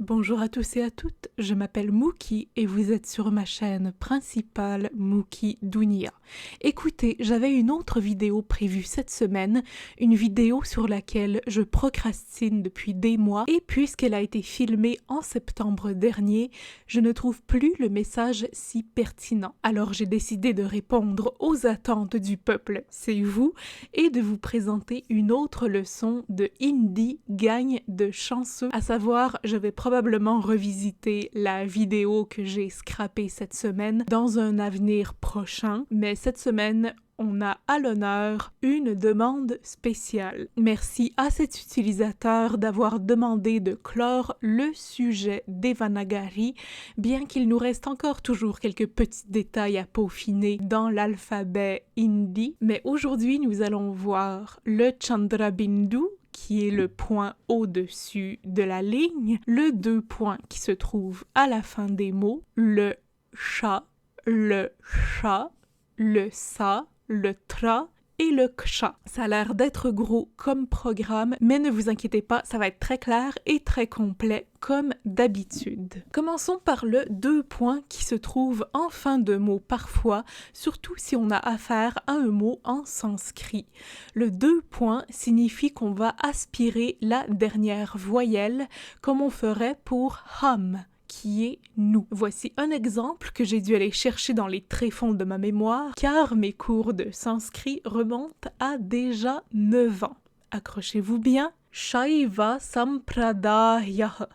Bonjour à tous et à toutes, je m'appelle Mookie et vous êtes sur ma chaîne principale Mookie Dounia. Écoutez, j'avais une autre vidéo prévue cette semaine, une vidéo sur laquelle je procrastine depuis des mois et puisqu'elle a été filmée en septembre dernier, je ne trouve plus le message si pertinent. Alors j'ai décidé de répondre aux attentes du peuple, c'est vous, et de vous présenter une autre leçon de Hindi gagne de chanceux, à savoir je vais probablement revisiter la vidéo que j'ai scrappée cette semaine dans un avenir prochain, mais cette semaine, on a à l'honneur une demande spéciale. Merci à cet utilisateur d'avoir demandé de clore le sujet Devanagari, bien qu'il nous reste encore toujours quelques petits détails à peaufiner dans l'alphabet hindi. Mais aujourd'hui, nous allons voir le Chandrabindu, qui est le point au-dessus de la ligne, le 2 points qui se trouvent à la fin des mots, le cha, le cha, le sa, le tra et le ksha. Ça a l'air d'être gros comme programme, mais ne vous inquiétez pas, ça va être très clair et très complet comme d'habitude. Commençons par le 2 points qui se trouve en fin de mot parfois, surtout si on a affaire à un mot en sanskrit. Le 2 points signifie qu'on va aspirer la dernière voyelle comme on ferait pour hum, qui est nous. Voici un exemple que j'ai dû aller chercher dans les tréfonds de ma mémoire, car mes cours de sanskrit remontent à déjà 9 ans. Accrochez-vous bien. Shaiva Sampradayah.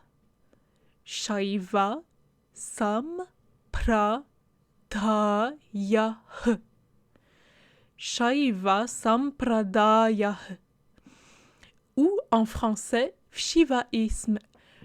Shaiva Sampradayah. Shaiva Sampradayah. Ou en français, shivaïsme.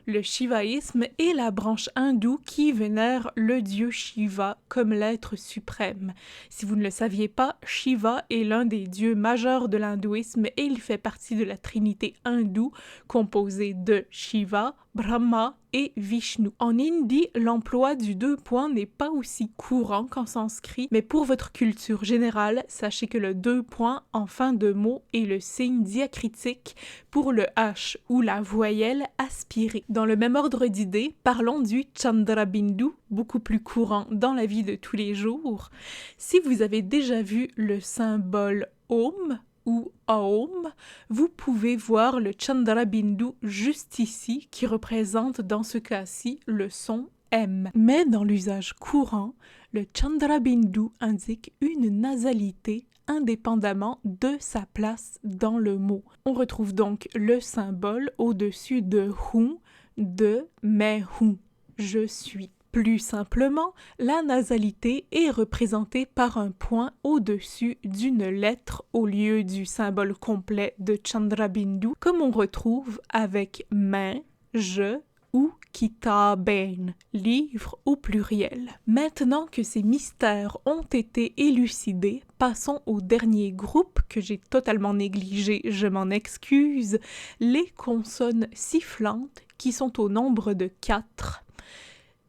Le shivaïsme est la branche hindoue qui vénère le dieu Shiva comme l'être suprême. Si vous ne le saviez pas, Shiva est l'un des dieux majeurs de l'hindouisme et il fait partie de la trinité hindoue composée de Shiva, Brahma et Vishnu. En hindi, l'emploi du 2 points n'est pas aussi courant qu'en sanskrit, mais pour votre culture générale, sachez que le 2 points en fin de mot est le signe diacritique pour le H ou la voyelle aspirée. Dans le même ordre d'idées, parlons du Chandrabindu, beaucoup plus courant dans la vie de tous les jours. Si vous avez déjà vu le symbole Om ou Aum, vous pouvez voir le Chandrabindu juste ici qui représente dans ce cas-ci le son M. Mais dans l'usage courant, le Chandrabindu indique une nasalité indépendamment de sa place dans le mot. On retrouve donc le symbole au-dessus de Hu, de mais Hu, je suis. Plus simplement, la nasalité est représentée par un point au-dessus d'une lettre au lieu du symbole complet de Chandrabindu, comme on retrouve avec main, je ou kitaben, livre au pluriel. Maintenant que ces mystères ont été élucidés, passons au dernier groupe que j'ai totalement négligé, je m'en excuse, les consonnes sifflantes qui sont au nombre de 4.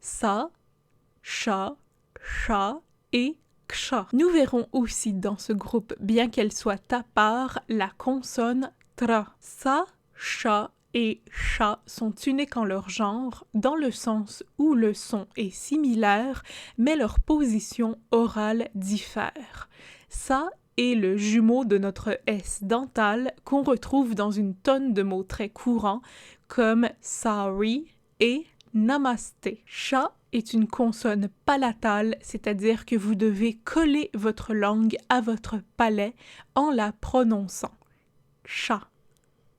Sa, cha, cha et ksha. Nous verrons aussi dans ce groupe, bien qu'elle soit à part, la consonne tra. Sa, cha et cha sont uniques en leur genre, dans le sens où le son est similaire, mais leur position orale diffère. Sa est le jumeau de notre S dental qu'on retrouve dans une tonne de mots très courants comme sorry et Namasté. Cha est une consonne palatale, c'est-à-dire que vous devez coller votre langue à votre palais en la prononçant. Cha,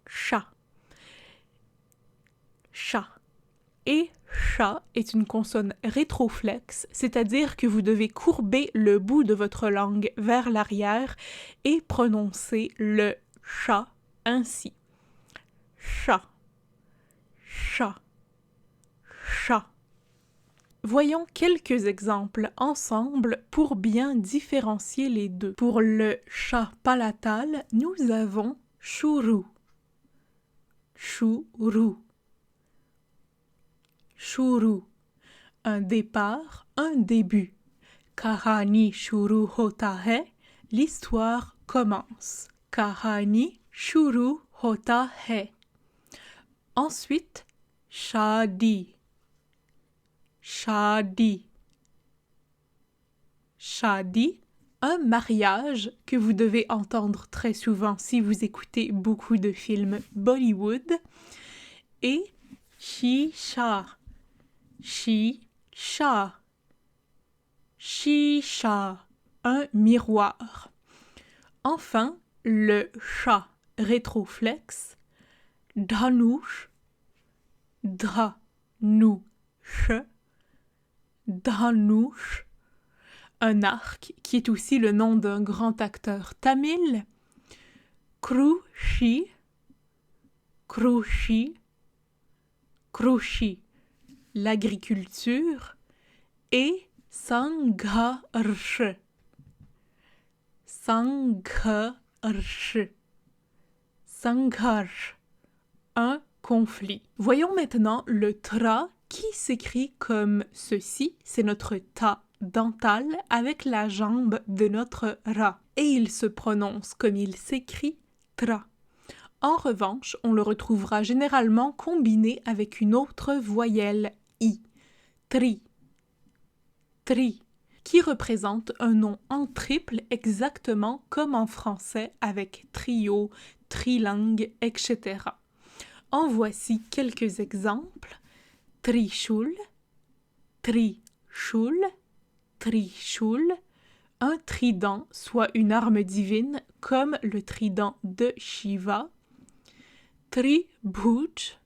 cha, cha. Et cha est une consonne rétroflexe, c'est-à-dire que vous devez courber le bout de votre langue vers l'arrière et prononcer le cha ainsi. Cha, cha. Cha. Voyons quelques exemples ensemble pour bien différencier les deux. Pour le cha palatal, nous avons shuru, shuru, shuru. Un départ, un début. Kahani shuru hota hai, l'histoire commence. Kahani shuru hota hai. Ensuite, shadi, shadi. Shadi, un mariage que vous devez entendre très souvent si vous écoutez beaucoup de films Bollywood. Et shisha, shisha, shisha, un miroir. Enfin, le chat rétroflexe, dhanush, dhanush, dhanush, un arc qui est aussi le nom d'un grand acteur tamil, krushi, krushi, krushi, l'agriculture, et sangharsh, sangharsh, sangharsh, un conflit. Voyons maintenant le tra qui s'écrit comme ceci, c'est notre ta dental avec la jambe de notre ra. Et il se prononce comme il s'écrit tra. En revanche, on le retrouvera généralement combiné avec une autre voyelle i, tri, tri, qui représente un nom en triple exactement comme en français avec trio, trilingue, etc. En voici quelques exemples. Trishul, trishul, trishul, un trident, soit une arme divine, comme le trident de Shiva. Tribhuj,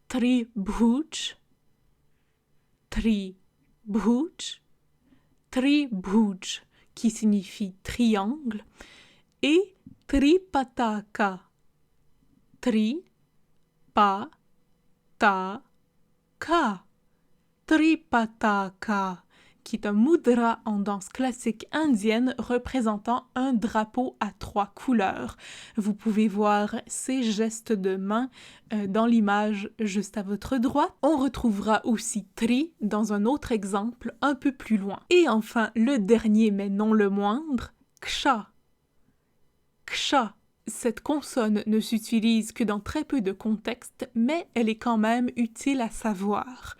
tribhuj, tribhuj, tribhuj, qui signifie triangle, et tripataka, tripataka, tripataka, qui est un mudra en danse classique indienne représentant un drapeau à 3 couleurs. Vous pouvez voir ces gestes de main dans l'image juste à votre droite. On retrouvera aussi tri dans un autre exemple un peu plus loin. Et enfin, le dernier mais non le moindre, ksha. Ksha. Cette consonne ne s'utilise que dans très peu de contextes, mais elle est quand même utile à savoir.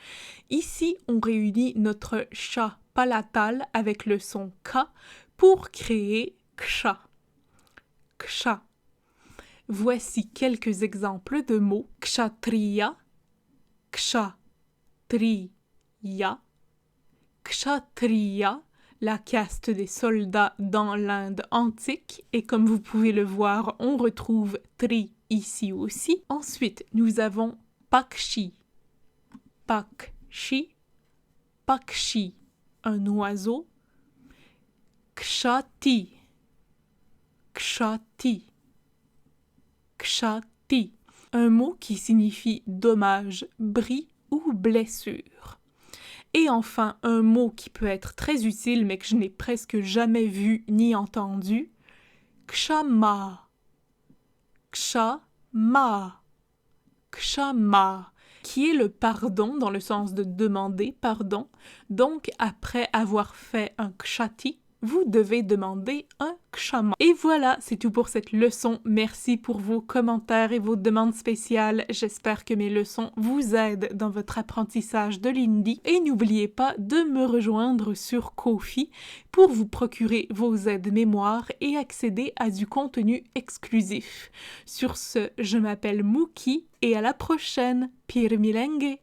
Ici, on réunit notre chat palatal avec le son K pour créer ksha. Ksha. Voici quelques exemples de mots. Kshatriya, kshatriya, kshatriya, la caste des soldats dans l'Inde antique, et comme vous pouvez le voir, on retrouve tri ici aussi. Ensuite, nous avons pakshi, pakshi, pakshi, un oiseau. Kshati, kshati, kshati, un mot qui signifie dommage, bris ou blessure. Et enfin, un mot qui peut être très utile mais que je n'ai presque jamais vu ni entendu, kshama, kshama, kshama, qui est le pardon dans le sens de demander pardon. Donc, après avoir fait un kshati, vous devez demander un kshama. Et voilà, c'est tout pour cette leçon. Merci pour vos commentaires et vos demandes spéciales. J'espère que mes leçons vous aident dans votre apprentissage de l'hindi. Et n'oubliez pas de me rejoindre sur Ko-fi pour vous procurer vos aides mémoire et accéder à du contenu exclusif. Sur ce, je m'appelle Mookie et à la prochaine. Pir Milenge!